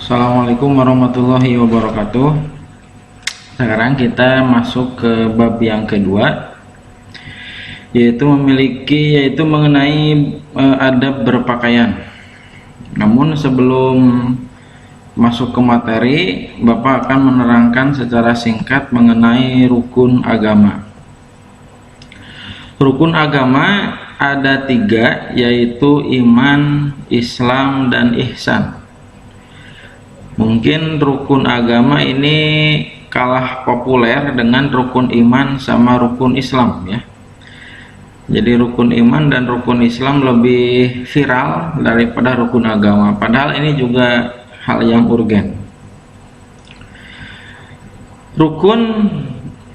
Assalamualaikum warahmatullahi wabarakatuh. Sekarang kita masuk ke bab yang kedua, yaitu mengenai adab berpakaian. Namun sebelum masuk ke materi, Bapak akan menerangkan secara singkat mengenai rukun agama. Rukun agama ada 3, yaitu iman, Islam, dan ihsan. Mungkin rukun agama ini kalah populer dengan rukun iman sama rukun Islam ya. Jadi rukun iman dan rukun Islam lebih viral daripada rukun agama. Padahal ini juga hal yang urgen. Rukun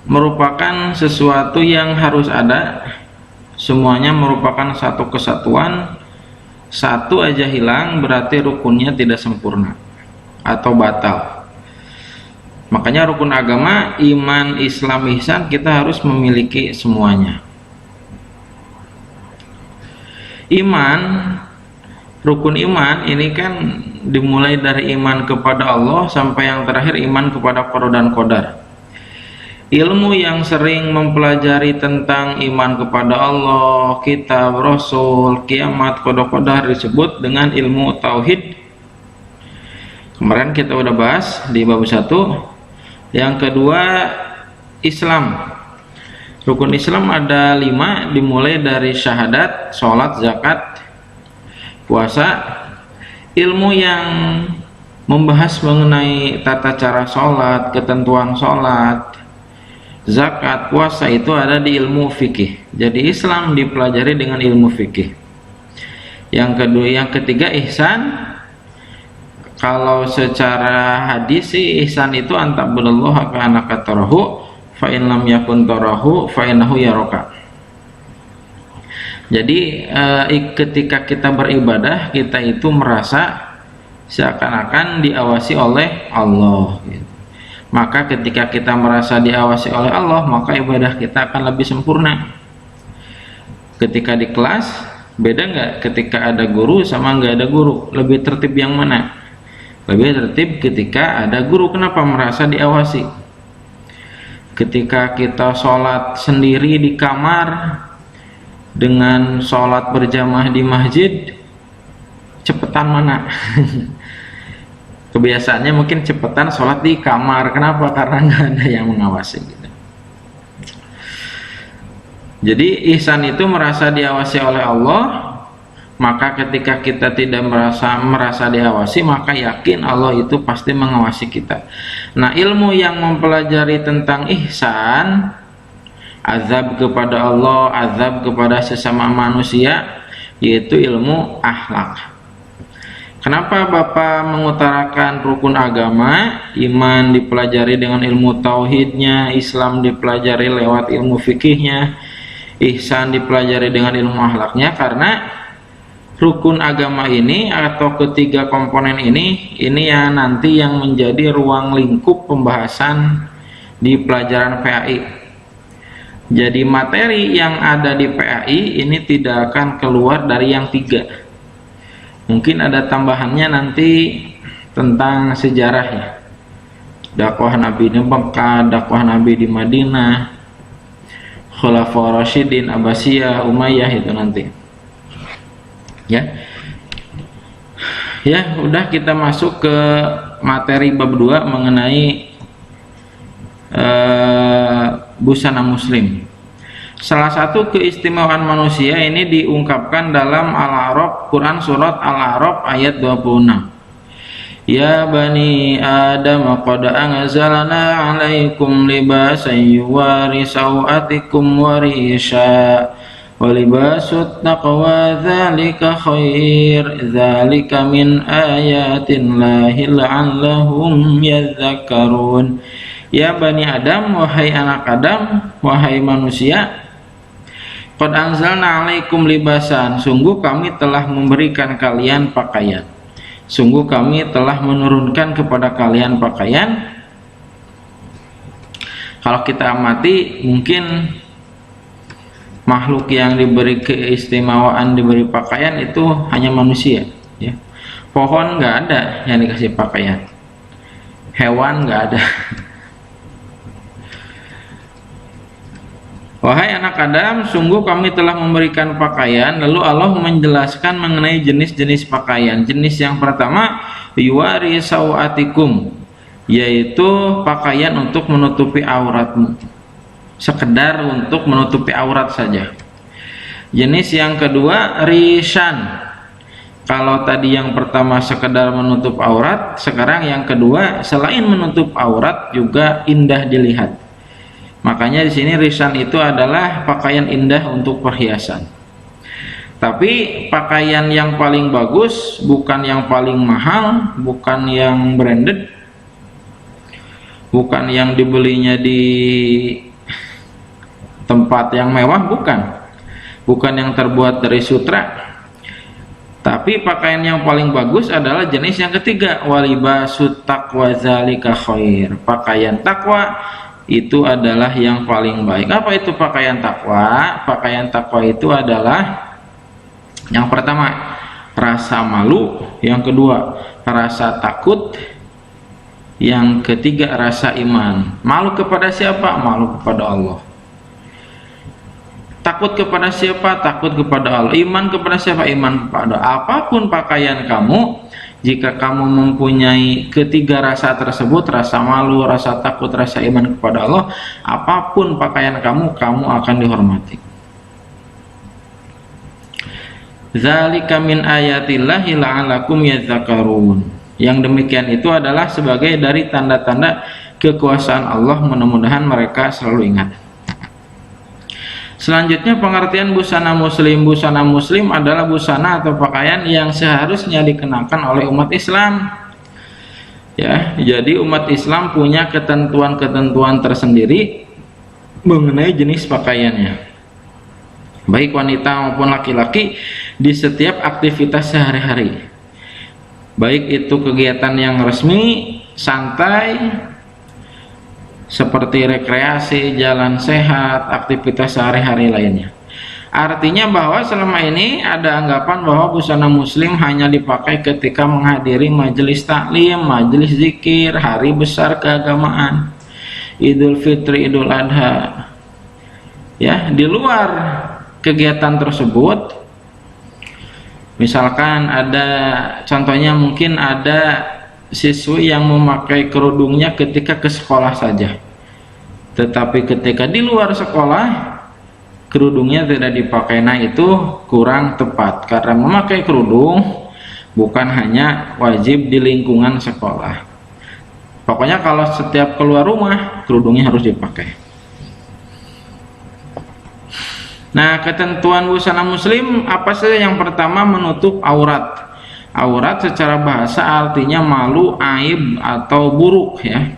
merupakan sesuatu yang harus ada. Semuanya merupakan satu kesatuan. Satu aja hilang berarti rukunnya tidak sempurna atau batal. Makanya rukun agama, iman, Islam, ihsan, kita harus memiliki semuanya. Iman, rukun iman ini kan dimulai dari iman kepada Allah sampai yang terakhir iman kepada qada dan qadar. Ilmu yang sering mempelajari tentang iman kepada Allah, kitab, rasul, kiamat, qada qadar disebut dengan ilmu tauhid. Kemarin kita udah bahas di bab 1. Yang kedua, Islam. Rukun Islam ada 5, dimulai dari syahadat, sholat, zakat, puasa. Ilmu yang membahas mengenai tata cara sholat, ketentuan sholat, zakat, puasa itu ada di ilmu fikih. Jadi Islam dipelajari dengan ilmu fikih. Yang ketiga ihsan. Kalau secara hadis sih ihsan itu antabudallah ka'annaka tarahu fa in lam yakun tarahu fa innahu yaraka. Jadi ketika kita beribadah, kita itu merasa seakan-akan diawasi oleh Allah gitu. Maka ketika kita merasa diawasi oleh Allah, maka ibadah kita akan lebih sempurna. Ketika di kelas, beda nggak ketika ada guru sama nggak ada guru? Lebih tertib yang mana? Lebih tertib ketika ada guru. Kenapa? Merasa diawasi. Ketika kita sholat sendiri di kamar dengan sholat berjamaah di masjid, cepetan mana? Kebiasaannya mungkin cepetan sholat di kamar. Kenapa? Karena nggak ada yang mengawasi gitu. Jadi ihsan itu merasa diawasi oleh Allah. Maka ketika kita tidak merasa diawasi, maka yakin Allah itu pasti mengawasi kita. Nah, ilmu yang mempelajari tentang ihsan, azab kepada Allah, azab kepada sesama manusia, yaitu ilmu akhlak. Kenapa Bapak mengutarakan rukun agama? Iman dipelajari dengan ilmu tauhidnya, Islam dipelajari lewat ilmu fikihnya, ihsan dipelajari dengan ilmu akhlaknya, karena rukun agama ini atau ketiga komponen ini ya nanti yang menjadi ruang lingkup pembahasan di pelajaran PAI. Jadi materi yang ada di PAI ini tidak akan keluar dari yang 3. Mungkin ada tambahannya nanti tentang sejarah ya. Dakwah Nabi di Mekah, dakwah Nabi di Madinah, Khulafaur Rasyidin, Abbasiyah, Umayyah itu nanti. Ya, udah kita masuk ke materi bab 2 mengenai busana muslim. Salah satu keistimewaan manusia ini diungkapkan dalam Al-A'raf, Quran surat Al-A'raf ayat 26. Ya bani Adam qad anzalna 'alaikum libasan yuwari sawatikum wa risha walibasut taqwa dzalika khair dzalika min ayatin lahi la'allahum yadhakkarun. Ya bani Adam, wahai anak Adam, wahai manusia, qad anzalna 'alaikum libasan, sungguh kami telah memberikan kalian pakaian, sungguh kami telah menurunkan kepada kalian pakaian. Kalau kita amati, mungkin makhluk yang diberi keistimewaan diberi pakaian itu hanya manusia ya. pohon nggak ada yang dikasih pakaian, hewan nggak ada. Wahai anak Adam, sungguh kami telah memberikan pakaian. Lalu Allah menjelaskan mengenai jenis-jenis pakaian. Jenis yang pertama, yuwari sawatikum, yaitu pakaian untuk menutupi auratmu, sekedar untuk menutupi aurat saja. Jenis yang kedua, rishan. Kalau tadi yang pertama sekedar menutup aurat, sekarang yang kedua selain menutup aurat juga indah dilihat. Makanya di sini rishan itu adalah pakaian indah untuk perhiasan. Tapi pakaian yang paling bagus, bukan yang paling mahal, bukan yang branded, bukan yang dibelinya di tempat yang mewah, bukan yang terbuat dari sutra. Tapi pakaian yang paling bagus adalah jenis yang ketiga, walibasut taqwa zalika khair. Pakaian takwa itu adalah yang paling baik. Apa itu pakaian takwa? Pakaian takwa itu adalah yang pertama, rasa malu, yang kedua, rasa takut, yang ketiga, rasa iman. Malu kepada siapa? Malu kepada Allah. Takut kepada siapa? Takut kepada Allah. Iman kepada siapa? Iman kepada Allah. Apapun pakaian kamu, jika kamu mempunyai ketiga rasa tersebut, rasa malu, rasa takut, rasa iman kepada Allah, apapun pakaian kamu, kamu akan dihormati. Zalika min ayatillahi la'alakum yadzakarun. Yang demikian itu adalah sebagai dari tanda-tanda kekuasaan Allah, mudah-mudahan mereka selalu ingat. Selanjutnya pengertian busana muslim. Busana muslim adalah busana atau pakaian yang seharusnya dikenakan oleh umat Islam. Ya, jadi umat Islam punya ketentuan-ketentuan tersendiri mengenai jenis pakaiannya. Baik wanita maupun laki-laki di setiap aktivitas sehari-hari. Baik itu kegiatan yang resmi, santai, seperti rekreasi, jalan sehat, aktivitas sehari-hari lainnya. Artinya bahwa selama ini ada anggapan bahwa busana muslim hanya dipakai ketika menghadiri majelis taklim, majelis zikir, hari besar keagamaan, Idul Fitri, Idul Adha. Ya, di luar kegiatan tersebut, misalkan ada contohnya, mungkin ada siswi yang memakai kerudungnya ketika ke sekolah saja, tetapi ketika di luar sekolah kerudungnya tidak dipakai. Nah, itu kurang tepat, karena memakai kerudung bukan hanya wajib di lingkungan sekolah. Pokoknya kalau setiap keluar rumah kerudungnya harus dipakai. Nah, ketentuan busana muslim apa saja? Yang pertama, menutup aurat. Aurat secara bahasa artinya malu, aib, atau buruk, ya.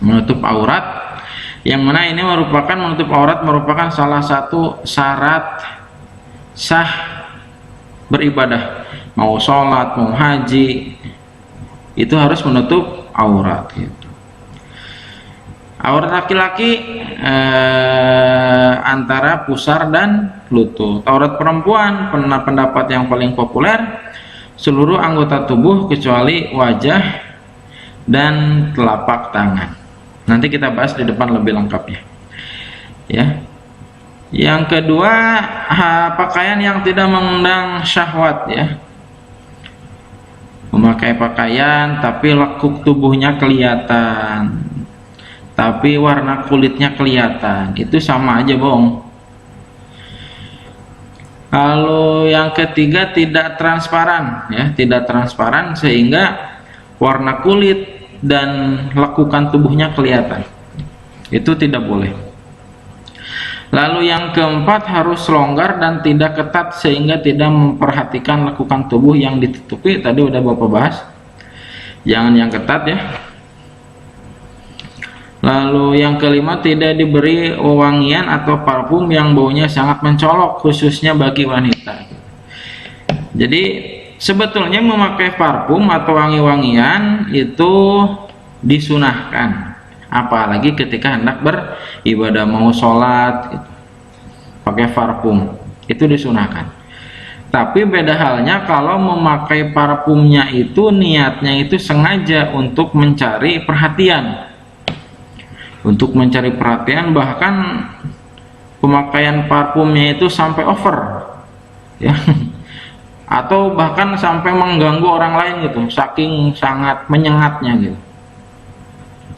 Menutup aurat, yang mana ini menutup aurat merupakan salah satu syarat sah beribadah. Mau sholat, mau haji, itu harus menutup aurat, gitu. Aurat laki-laki antara pusar dan lutut. Aurat perempuan, pendapat yang paling populer, seluruh anggota tubuh kecuali wajah dan telapak tangan. Nanti kita bahas di depan lebih lengkapnya. Ya. Yang kedua, pakaian yang tidak mengundang syahwat, ya. Memakai pakaian tapi lekuk tubuhnya kelihatan, tapi warna kulitnya kelihatan, itu sama aja bohong. Lalu yang ketiga, tidak transparan, ya, tidak transparan sehingga warna kulit dan lekukan tubuhnya kelihatan, itu tidak boleh. Lalu yang keempat, harus longgar dan tidak ketat sehingga tidak memperhatikan lekukan tubuh yang ditutupi. Tadi udah Bapak bahas, jangan yang ketat, ya. Lalu yang kelima, tidak diberi wewangian atau parfum yang baunya sangat mencolok, khususnya bagi wanita. Jadi sebetulnya memakai parfum atau wangi-wangian itu disunahkan, apalagi ketika hendak beribadah, mau sholat gitu, pakai parfum itu disunahkan. Tapi beda halnya kalau memakai parfumnya itu niatnya itu sengaja untuk mencari perhatian. Untuk mencari perhatian, bahkan pemakaian parfumnya itu sampai over. Ya. Atau bahkan sampai mengganggu orang lain gitu, saking sangat menyengatnya gitu.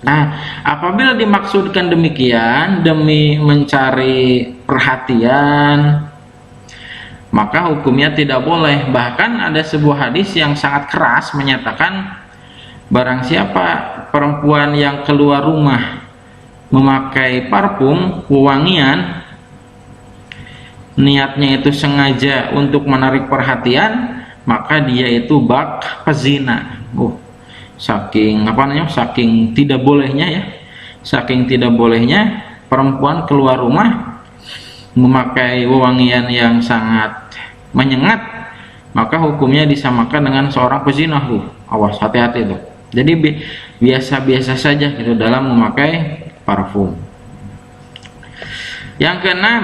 Nah, apabila dimaksudkan demikian demi mencari perhatian, maka hukumnya tidak boleh. Bahkan ada sebuah hadis yang sangat keras menyatakan, barang siapa perempuan yang keluar rumah memakai parfum wewangian, niatnya itu sengaja untuk menarik perhatian, maka dia itu bak pezina. Saking saking tidak bolehnya ya, saking tidak bolehnya perempuan keluar rumah memakai wewangian yang sangat menyengat, maka hukumnya disamakan dengan seorang pezina. Awas, hati-hati tuh. Jadi biasa-biasa saja gitu dalam memakai parfum. Yang keenam,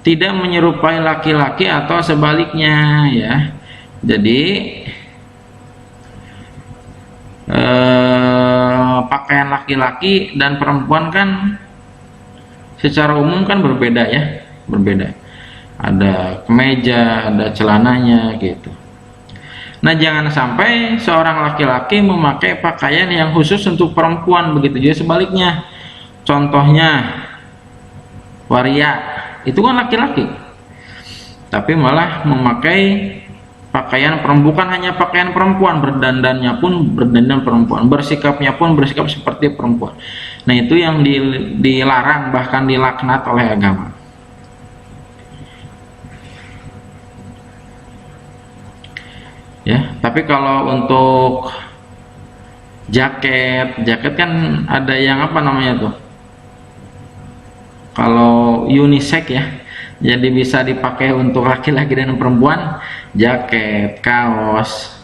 tidak menyerupai laki-laki atau sebaliknya ya. Jadi pakaian laki-laki dan perempuan kan secara umum kan berbeda ya, berbeda. Ada kemeja, ada celananya gitu. Nah, jangan sampai seorang laki-laki memakai pakaian yang khusus untuk perempuan, begitu juga sebaliknya. Contohnya waria, itu kan laki-laki, tapi malah memakai pakaian perempuan, bukan hanya pakaian perempuan, berdandannya pun berdandan perempuan, bersikapnya pun bersikap seperti perempuan. Nah, itu yang dilarang, bahkan dilaknat oleh agama. Ya, tapi kalau untuk jaket kan ada yang apa namanya tuh? Kalau unisex ya, jadi bisa dipakai untuk laki-laki dan perempuan, jaket, kaos.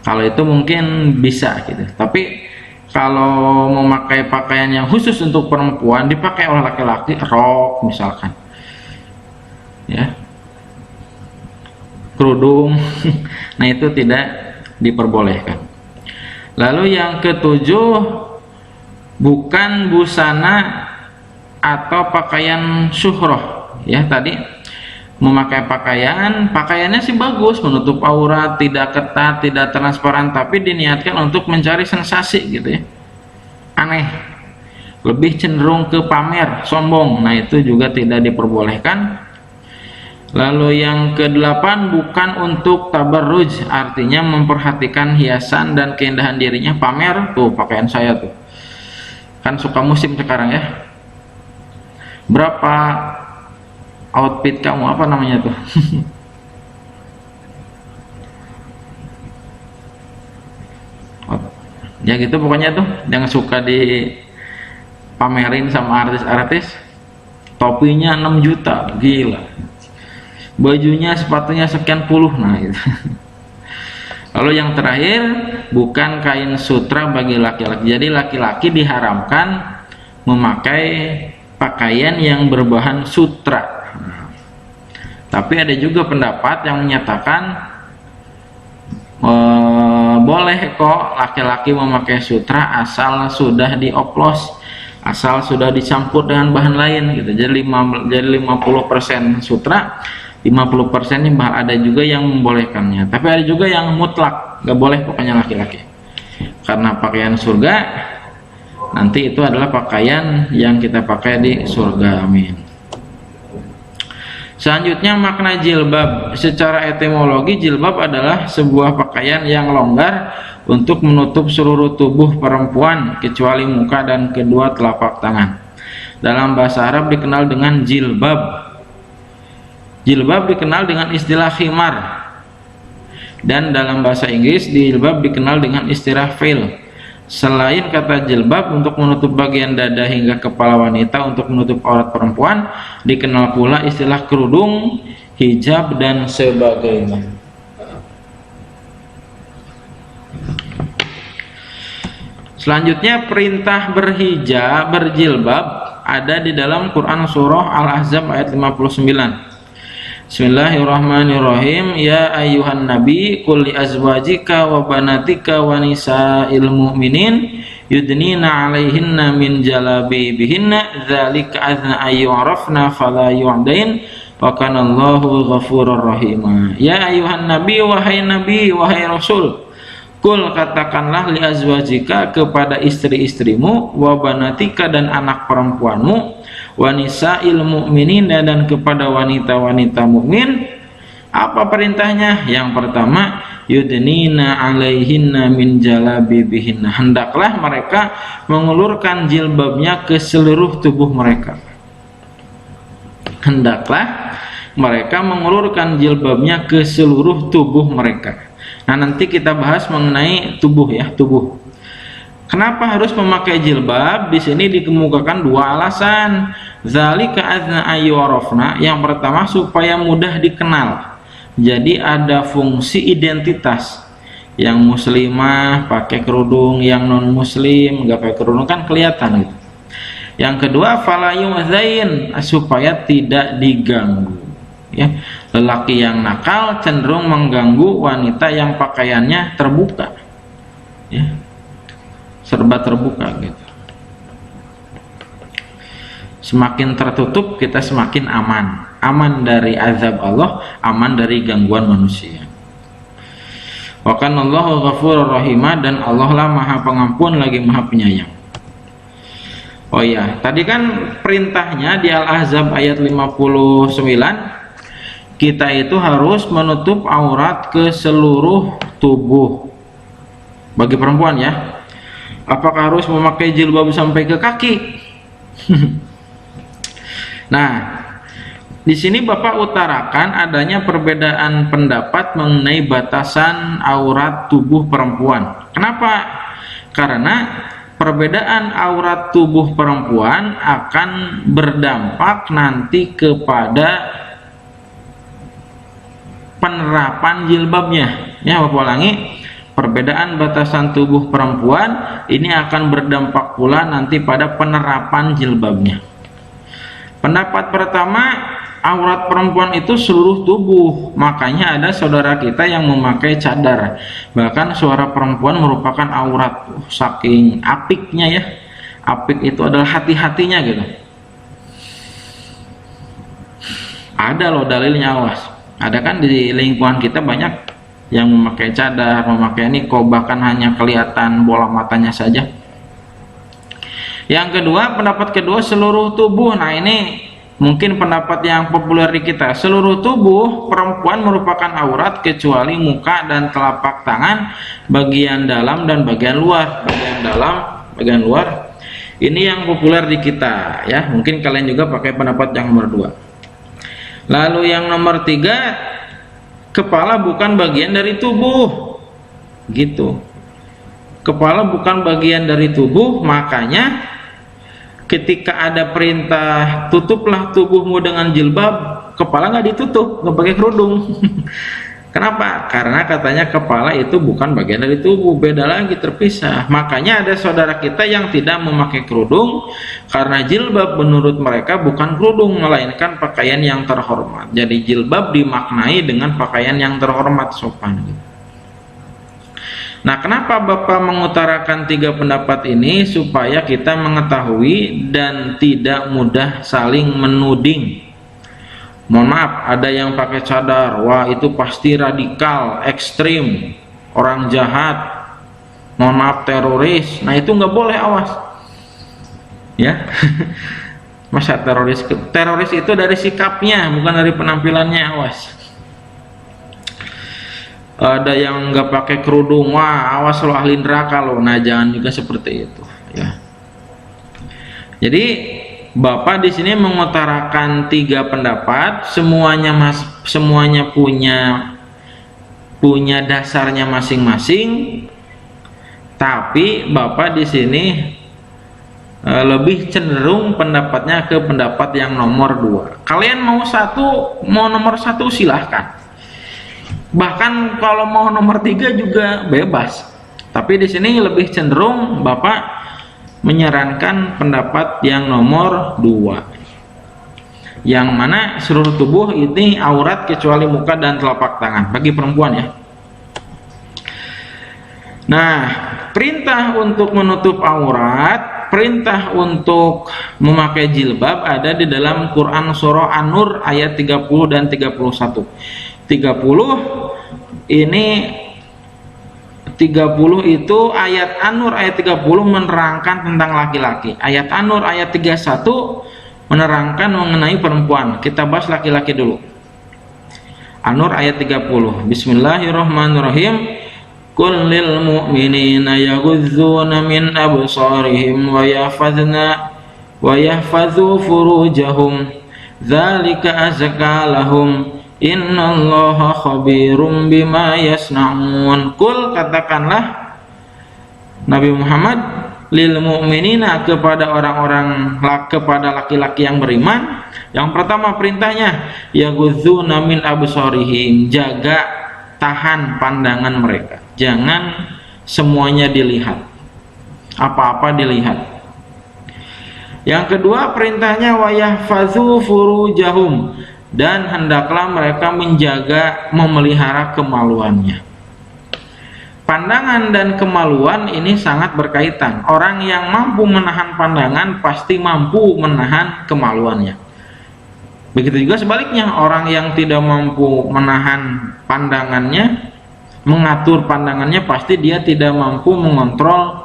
Kalau itu mungkin bisa gitu. Tapi kalau memakai pakaian yang khusus untuk perempuan dipakai oleh laki-laki, rok misalkan, ya, kerudung, nah itu tidak diperbolehkan. Lalu yang ketujuh, bukan busana atau pakaian syuhroh ya. Tadi memakai pakaiannya sih bagus, menutup aurat, tidak ketat, tidak transparan, tapi diniatkan untuk mencari sensasi gitu ya, aneh, lebih cenderung ke pamer, sombong. Nah, itu juga tidak diperbolehkan. Lalu yang kedelapan, bukan untuk tabarruj, artinya memperhatikan hiasan dan keindahan dirinya, pamer. Tuh pakaian saya tuh, kan suka musim sekarang ya, berapa outfit kamu, apa namanya tuh ya gitu pokoknya tuh, yang suka dipamerin sama artis-artis. Topinya 6 juta, gila, bajunya sepatunya sekian puluh. Nah gitu. Lalu yang terakhir, bukan kain sutra bagi laki-laki. Jadi laki-laki diharamkan memakai pakaian yang berbahan sutra. Tapi ada juga pendapat yang menyatakan boleh kok laki-laki memakai sutra asal sudah dioplos, asal sudah dicampur dengan bahan lain gitu. Jadi 50% sutra, 50% ini ada juga yang membolehkannya. Tapi ada juga yang mutlak, gak boleh pokoknya laki-laki. Karena pakaian surga nanti itu adalah pakaian yang kita pakai di surga, amin. Selanjutnya, makna jilbab. Secara etimologi, jilbab adalah sebuah pakaian yang longgar untuk menutup seluruh tubuh perempuan kecuali muka dan kedua telapak tangan. Dalam bahasa Arab dikenal dengan jilbab. Jilbab dikenal dengan istilah khimar, dan dalam bahasa Inggris jilbab dikenal dengan istilah veil. Selain kata jilbab untuk menutup bagian dada hingga kepala wanita untuk menutup aurat perempuan, dikenal pula istilah kerudung, hijab, dan sebagainya. Selanjutnya, perintah berjilbab ada di dalam Quran surah Al-Ahzab ayat 59. Bismillahirrahmanirrahim. Ya ayyuhan nabi qul li azwajika wa banatika wa nisa'il mu'minin yudnina 'alaihinna min jalabibihinna dzalika adna ayyurafna fala yu'dain wa kana Allahu ghafurur rahim. Ya ayyuhan nabi, wahai rasul, kul katakanlah li azwajika kepada istri-istrimu, wa banatika dan anak perempuanmu, wa nisa'il mu'minin dan kepada wanita-wanita mukmin. Apa perintahnya? Yang pertama, yudnina 'alaihinna min jalabibihinna, hendaklah mereka mengulurkan jilbabnya ke seluruh tubuh mereka. Hendaklah mereka mengulurkan jilbabnya ke seluruh tubuh mereka. Nah, nanti kita bahas mengenai tubuh ya, tubuh. Kenapa harus memakai jilbab? Di sini dikemukakan dua alasan. Zalika adna ayyurafna, yang pertama supaya mudah dikenal. Jadi ada fungsi identitas. Yang muslimah pakai kerudung, yang non muslim nggak pakai kerudung kan kelihatan gitu. Yang kedua, fala yu'dzain, supaya tidak diganggu. Ya, lelaki yang nakal cenderung mengganggu wanita yang pakaiannya terbuka, ya, serba terbuka gitu. Semakin tertutup kita semakin aman dari azab Allah, aman dari gangguan manusia. Wa kana Allahu ghafurur rahim, dan Allah lah Maha Pengampun lagi Maha Penyayang. Oh iya, tadi kan perintahnya di Al-Ahzab ayat 59, kita itu harus menutup aurat ke seluruh tubuh. Bagi perempuan ya. Apakah harus memakai jilbab sampai ke kaki? Nah, di sini Bapak utarakan adanya perbedaan pendapat mengenai batasan aurat tubuh perempuan. Kenapa? Karena perbedaan aurat tubuh perempuan akan berdampak nanti kepada penerapan jilbabnya. Ya, Bapak ulangi, perbedaan batasan tubuh perempuan ini akan berdampak pula nanti pada penerapan jilbabnya. Pendapat pertama, aurat perempuan itu seluruh tubuh, makanya ada saudara kita yang memakai cadar. Bahkan suara perempuan merupakan aurat, saking apiknya ya. Apik itu adalah hati-hatinya gitu. Ada loh dalilnya, awas. Ada kan di lingkungan kita banyak yang memakai cadar, memakai niqab, bahkan hanya kelihatan bola matanya saja. Yang kedua, pendapat kedua seluruh tubuh. Nah, ini mungkin pendapat yang populer di kita. Seluruh tubuh perempuan merupakan aurat kecuali muka dan telapak tangan, bagian dalam dan bagian luar. Bagian dalam, bagian luar. Ini yang populer di kita ya. Mungkin kalian juga pakai pendapat yang nomor 2. Lalu yang nomor 3, kepala bukan bagian dari tubuh. Gitu. Kepala bukan bagian dari tubuh, makanya ketika ada perintah tutuplah tubuhmu dengan jilbab, kepala nggak ditutup, nggak pakai kerudung. Kenapa? Karena katanya kepala itu bukan bagian dari tubuh, beda lagi, terpisah. Makanya ada saudara kita yang tidak memakai kerudung karena jilbab menurut mereka bukan kerudung, melainkan pakaian yang terhormat. Jadi jilbab dimaknai dengan pakaian yang terhormat, sopan. Nah, kenapa Bapak mengutarakan 3 pendapat ini? Supaya kita mengetahui dan tidak mudah saling menuding. Mohon maaf, ada yang pakai cadar, wah itu pasti radikal, ekstrim, orang jahat, mohon maaf teroris. Nah, itu nggak boleh, awas. Ya, masa teroris? Teroris itu dari sikapnya, bukan dari penampilannya, awas. Ada yang nggak pakai kerudung, wah awas lo ahli neraka lo. Nah, jangan juga seperti itu ya. Jadi Bapak di sini mengutarakan 3 pendapat, semuanya punya dasarnya masing-masing, tapi Bapak di sini lebih cenderung pendapatnya ke pendapat yang nomor 2. Kalian mau nomor 1 silahkan. Bahkan kalau mau nomor 3 juga bebas. Tapi di sini lebih cenderung Bapak menyarankan pendapat yang nomor 2. yang mana seluruh tubuh ini aurat kecuali muka dan telapak tangan bagi perempuan ya. Nah, perintah untuk menutup aurat, perintah untuk memakai jilbab ada di dalam Quran surah An-Nur ayat 30 dan 31. 30 itu ayat An-Nur ayat 30 menerangkan tentang laki-laki. Ayat An-Nur ayat 31 menerangkan mengenai perempuan. Kita bahas laki-laki dulu. An-Nur ayat 30. Bismillahirrahmanirrahim. Qul lil mu'minina yaghuzzuna min absarihim wa yahfadzu furujahum dzalika azka lahum innallaha khabirum bima yasnaun. Qul, katakanlah Nabi Muhammad, lil mu'minina, kepada orang-orang, kepada laki-laki yang beriman. Yang pertama perintahnya yaghuzzuna min absarihim, jaga, tahan pandangan mereka, jangan semuanya dilihat, apa-apa dilihat. Yang kedua perintahnya wa yahfazu furujahum, dan hendaklah mereka menjaga, memelihara kemaluannya. Pandangan dan kemaluan ini sangat berkaitan. Orang yang mampu menahan pandangan pasti mampu menahan kemaluannya. Begitu juga sebaliknya, orang yang tidak mampu menahan pandangannya, mengatur pandangannya, pasti dia tidak mampu mengontrol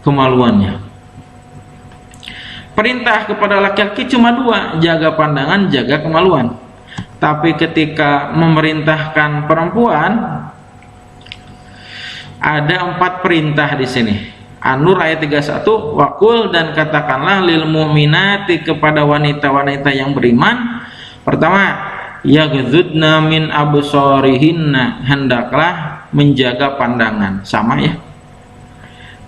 kemaluannya. Perintah kepada laki-laki cuma dua, jaga pandangan, jaga kemaluan. Tapi ketika memerintahkan perempuan, ada 4 perintah di sini. An-Nur ayat 31, waqul, dan katakanlah lil mu'minati, kepada wanita-wanita yang beriman. Pertama, yaghudzna min absarihinna, hendaklah menjaga pandangan. Sama ya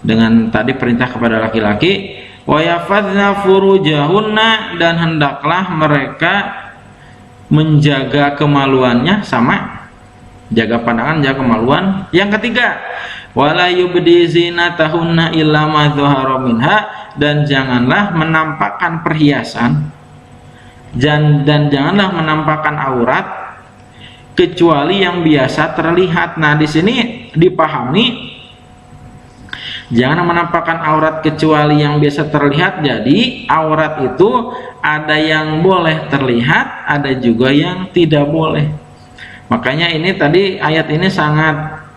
dengan tadi perintah kepada laki-laki. Wa yafadzna furujahunna, dan hendaklah mereka menjaga kemaluannya. Sama, jaga pandangan, jaga kemaluan. Yang ketiga, wala yubdi zinatahunna illa ma dzahara minha, dan janganlah menampakkan perhiasan dan janganlah menampakkan aurat kecuali yang biasa terlihat. Nah, di sini dipahami jangan menampakkan aurat kecuali yang biasa terlihat. Jadi aurat itu ada yang boleh terlihat, ada juga yang tidak boleh. Makanya ini tadi ayat ini sangat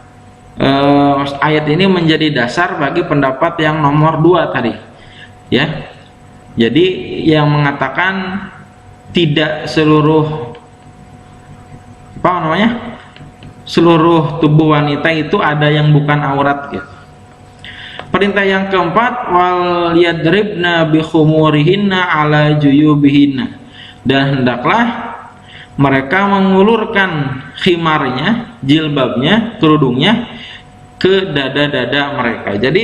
ayat ini menjadi dasar bagi pendapat yang nomor 2 tadi ya. Jadi yang mengatakan tidak seluruh seluruh tubuh wanita itu ada yang bukan aurat gitu. Perintah yang keempat, wal yadribna bi khumurihinna ala juyubihinna, dan hendaklah mereka mengulurkan khimarnya, jilbabnya, kerudungnya ke dada-dada mereka. Jadi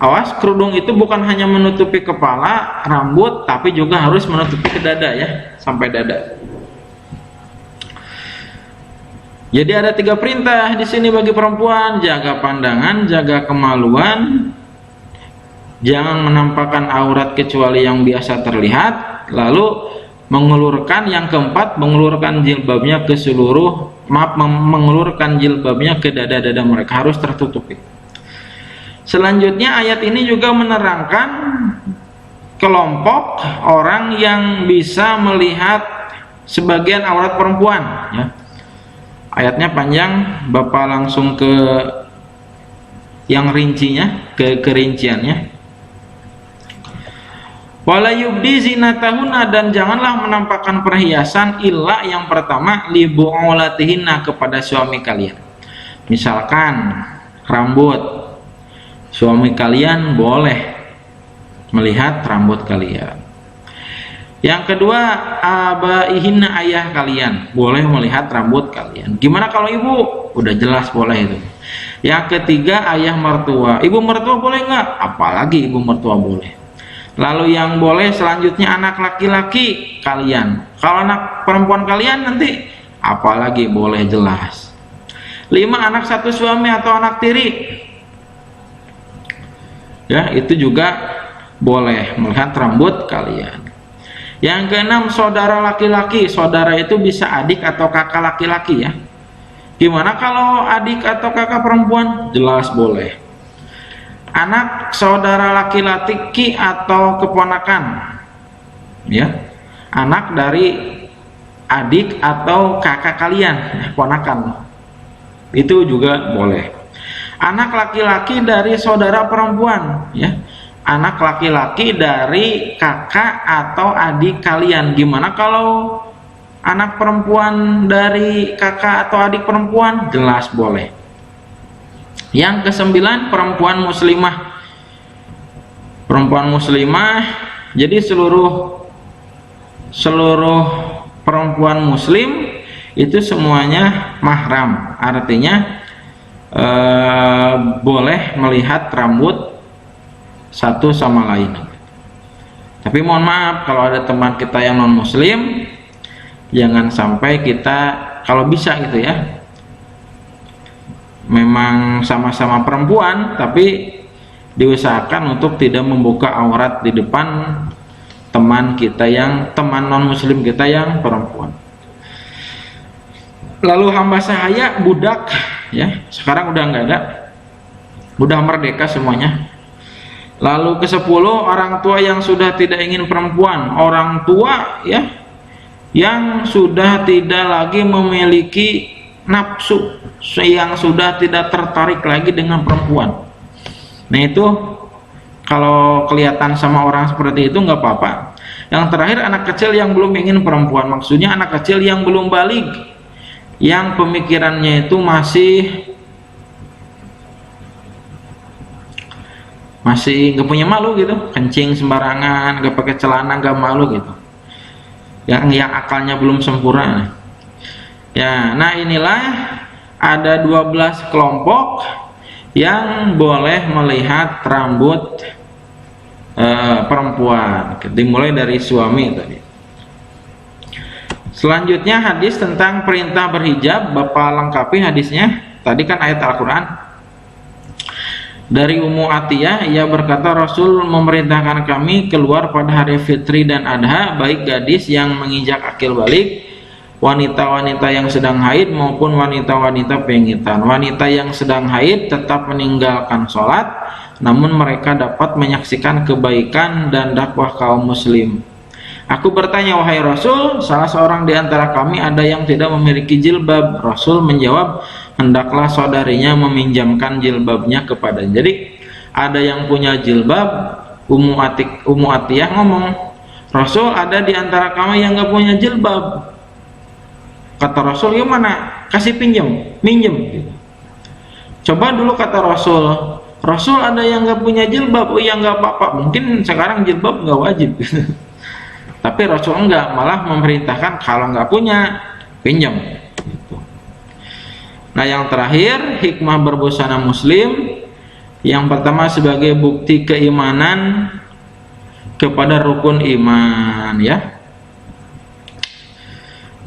awas, kerudung itu bukan hanya menutupi kepala, rambut, tapi juga harus menutupi ke dada ya, sampai dada. Jadi ada 3 perintah di sini bagi perempuan: jaga pandangan, jaga kemaluan, jangan menampakkan aurat kecuali yang biasa terlihat, lalu mengulurkan, yang keempat, mengulurkan jilbabnya ke mengulurkan jilbabnya ke dada-dada mereka, harus tertutupi. Selanjutnya ayat ini juga menerangkan kelompok orang yang bisa melihat sebagian aurat perempuan ya. Ayatnya panjang, Bapak langsung ke yang rincinya, ke kerinciannya. Wala yubdi zinatahunna, dan janganlah menampakkan perhiasan illa, yang pertama, li bu'ulatihinna, kepada suami kalian. Misalkan rambut, suami kalian boleh melihat rambut kalian. Yang kedua, abaihinna, ayah kalian boleh melihat rambut kalian. Gimana kalau ibu? Udah jelas boleh itu. Yang ketiga, ayah mertua. Ibu mertua boleh nggak? Apalagi ibu mertua boleh. Lalu yang boleh selanjutnya anak laki-laki kalian. Kalau anak perempuan kalian nanti apalagi boleh, jelas. 5, anak satu suami atau anak tiri. Ya, itu juga boleh melihat rambut kalian. Yang keenam, saudara laki-laki. Saudara itu bisa adik atau kakak laki-laki ya. Gimana kalau adik atau kakak perempuan? Jelas boleh. Anak saudara laki-laki atau keponakan, ya, anak dari adik atau kakak kalian, ponakan, itu juga boleh. Anak laki-laki dari saudara perempuan, ya, anak laki-laki dari kakak atau adik kalian. Gimana kalau anak perempuan dari kakak atau adik perempuan? Jelas boleh. Yang kesembilan, perempuan muslimah. Perempuan muslimah, jadi seluruh perempuan muslim itu semuanya mahram. Artinya boleh melihat rambut satu sama lain. Tapi mohon maaf, kalau ada teman kita yang non muslim, jangan sampai kita, kalau bisa gitu ya, memang sama-sama perempuan tapi diusahakan untuk tidak membuka aurat di depan teman non muslim kita yang perempuan. Lalu hamba sahaya, budak ya, sekarang udah nggak ada, udah merdeka semuanya. Lalu ke-10, orang tua yang sudah tidak ingin perempuan. Orang tua ya yang sudah tidak lagi memiliki nafsu, yang sudah tidak tertarik lagi dengan perempuan. Nah itu kalau kelihatan sama orang seperti itu nggak apa-apa. Yang terakhir, anak kecil yang belum ingin perempuan. Maksudnya anak kecil yang belum balik, yang pemikirannya itu masih nggak punya malu gitu, kencing sembarangan, nggak pakai celana, nggak malu gitu, yang akalnya belum sempurna ya. Nah inilah ada 12 kelompok yang boleh melihat rambut perempuan, dimulai dari suami tadi. Selanjutnya hadis tentang perintah berhijab. Bapak lengkapi hadisnya, tadi kan ayat Al-Quran. Dari Ummu Atiyah, ia berkata, Rasul memerintahkan kami keluar pada hari fitri dan adha, baik gadis yang menginjak akil balik, wanita-wanita yang sedang haid maupun wanita-wanita pengitan. Wanita yang sedang haid tetap meninggalkan sholat, namun mereka dapat menyaksikan kebaikan dan dakwah kaum muslim. Aku bertanya, wahai Rasul, salah seorang di antara kami ada yang tidak memiliki jilbab. Rasul menjawab, hendaklah saudarinya meminjamkan jilbabnya kepadanya. Jadi ada yang punya jilbab. Ummu Atiyah ngomong, Rasul, ada di antara kami yang nggak punya jilbab. Kata Rasul, gimana? Kasih minjem. Coba dulu kata Rasul ada yang nggak punya jilbab. Oh ya nggak apa-apa, mungkin sekarang jilbab nggak wajib. Tapi Rasul enggak, malah memerintahkan kalau nggak punya, pinjam. Nah yang terakhir, hikmah berbusana muslim. Yang pertama sebagai bukti keimanan kepada rukun iman ya.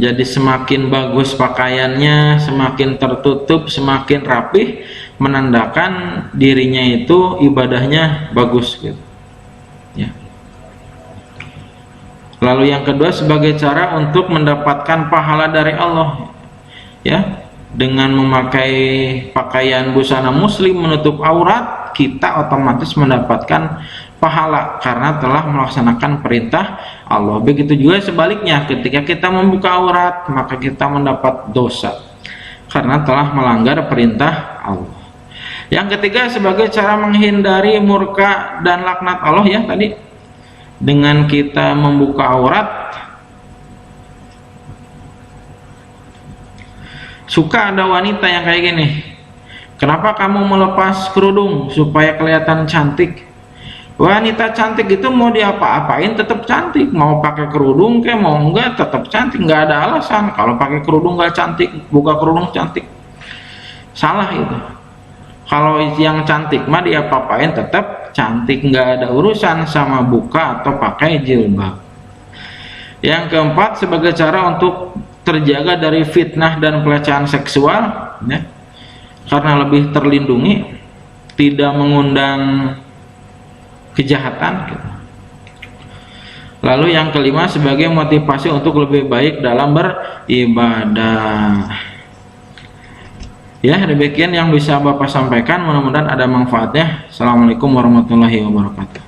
Jadi semakin bagus pakaiannya, semakin tertutup, semakin rapih, menandakan dirinya itu ibadahnya bagus gitu ya. Lalu yang kedua sebagai cara untuk mendapatkan pahala dari Allah ya, dengan memakai pakaian busana muslim menutup aurat, kita otomatis mendapatkan pahala karena telah melaksanakan perintah Allah. Begitu juga sebaliknya, ketika kita membuka aurat maka kita mendapat dosa karena telah melanggar perintah Allah. Yang ketiga sebagai cara menghindari murka dan laknat Allah ya tadi, dengan kita membuka aurat. Suka ada wanita yang kayak gini, kenapa kamu melepas kerudung supaya kelihatan cantik? Wanita cantik itu mau diapa-apain tetap cantik, mau pakai kerudung kayak mau enggak tetap cantik, nggak ada alasan. Kalau pakai kerudung nggak cantik, buka kerudung cantik, salah itu. Kalau yang cantik mah diapa-apain tetap cantik, nggak ada urusan sama buka atau pakai jilbab. Yang keempat sebagai cara untuk terjaga dari fitnah dan pelecehan seksual ya, karena lebih terlindungi, tidak mengundang kejahatan gitu. Lalu yang kelima, sebagai motivasi untuk lebih baik dalam beribadah. Ya, demikian yang bisa Bapak sampaikan, mudah-mudahan ada manfaatnya. Assalamualaikum warahmatullahi wabarakatuh.